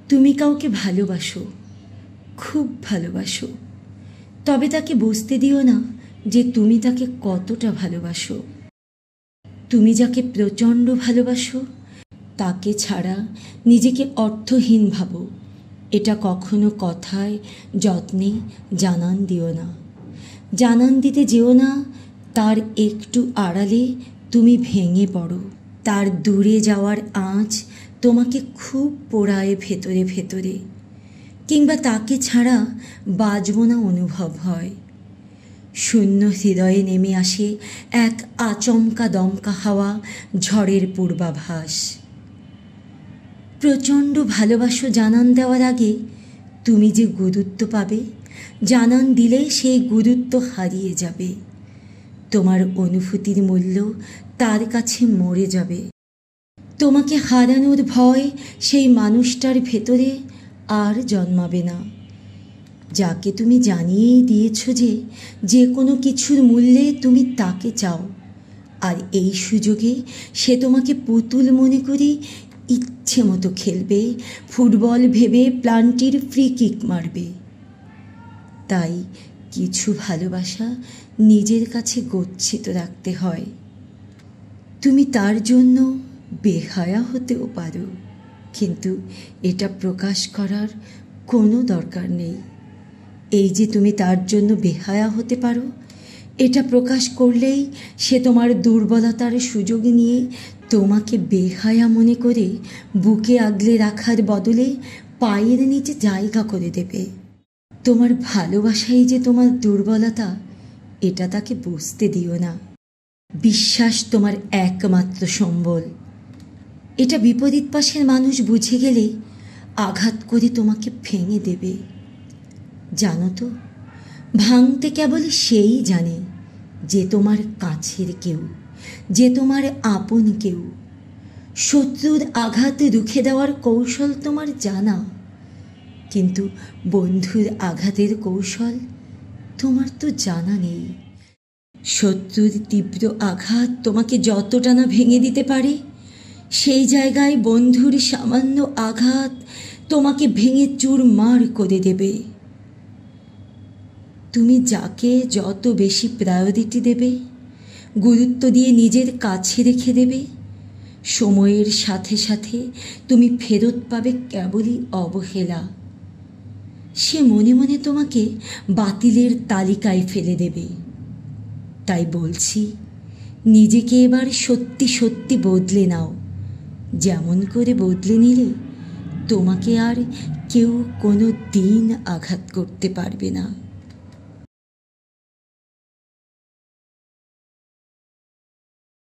তুমি কাউকে ভালোবাসো, খুব ভালোবাসো, তবে তাকে বুঝতে দিও না যে তুমি তাকে কতটা ভালোবাসো। তুমি যাকে প্রচণ্ড ভালোবাসো তাকে ছাড়া নিজেকে অর্থহীন ভাবো। এটা কখনো কথায় যত্নে জানান দিও না। জানান দিতে যেও না তার একটু আড়ালে তুমি ভেঙে পড়ো। তার দূরে যাওয়ার আঁচ তোমাকে খুব পোড়ায় ভেতরে ভেতরে, কিংবা তাকে ছাড়া বাঁচব না অনুভব হয়। শূন্য হৃদয়ে নেমে আসে এক আচমকা দমকা হাওয়া, ঝড়ের পূর্বাভাস। প্রচণ্ড ভালোবাসো জানান দেওয়ার আগে তুমি যে গুরুত্ব পাবে, জানান দিলে সেই গুরুত্ব হারিয়ে যাবে। তোমার অনুভূতির মূল্য তার কাছে মরে যাবে। তোমাকে হারানোর ভয় সেই মানুষটার ভেতরে আর জন্মাবে না, যাকে তুমি জানিয়েই দিয়েছ যে কোনো কিছুর মূল্যে তুমি তাকে চাও। আর এই সুযোগে সে তোমাকে পুতুল মনে করে ইচ্ছে মতো খেলবে, ফুটবল ভেবে প্লান্টির ফ্রি কিক মারবে। তাই কিছু ভালোবাসা নিজের কাছে গচ্ছিত রাখতে হয়। তুমি তার জন্য বেহায়া হতেও পারো, কিন্তু এটা প্রকাশ করার কোনো দরকার নেই। এই যে তুমি তার জন্য বেহায়া হতে পারো, এটা প্রকাশ করলেই সে তোমার দুর্বলতার সুযোগ নিয়ে তোমাকে বেহায়া মনে করে বুকে আগলে রাখার বদলে পায়ের নিচে জায়গা করে দেবে। তোমার ভালোবাসাই যে তোমার দুর্বলতা, এটা তাকে বুঝতে দিও না। বিশ্বাস তোমার একমাত্র সম্বল। এটা বিপরীত পাশের মানুষ বুঝে গেলে আঘাত করে তোমাকে ভেঙে দেবে। জানো তো, ভাঙতে কেবল সেই জানে যে তোমার কাছের কেউ, যে তোমার আপন কেউ। শত্রুর আঘাতে রুখে দেওয়ার কৌশল তোমার জানা, কিন্তু বন্ধুর আঘাতের কৌশল তোমার তো জানা নেই। শত্রুর তীব্র আঘাত তোমাকে যতটা না ভেঙে দিতে পারে, সেই জায়গায় বন্ধুর সামান্য আঘাত তোমাকে ভেঙে চুরমার করে দেবে। তুমি যাকে যত বেশি প্রায়োরিটি দেবে, গুরুত্ব দিয়ে নিজের কাছে রেখে দেবে, সময়ের সাথে সাথে তুমি ফেরত পাবে কেবলই অবহেলা। সে মনে মনে তোমাকে বাতিলের তালিকায় ফেলে দেবে। তাই বলছি, নিজেকে এবার সত্যি সত্যি বদলে নাও। যেমন করে বদলে নিলে তোমাকে আর কেউ কোনো দিন আঘাত করতে পারবে না।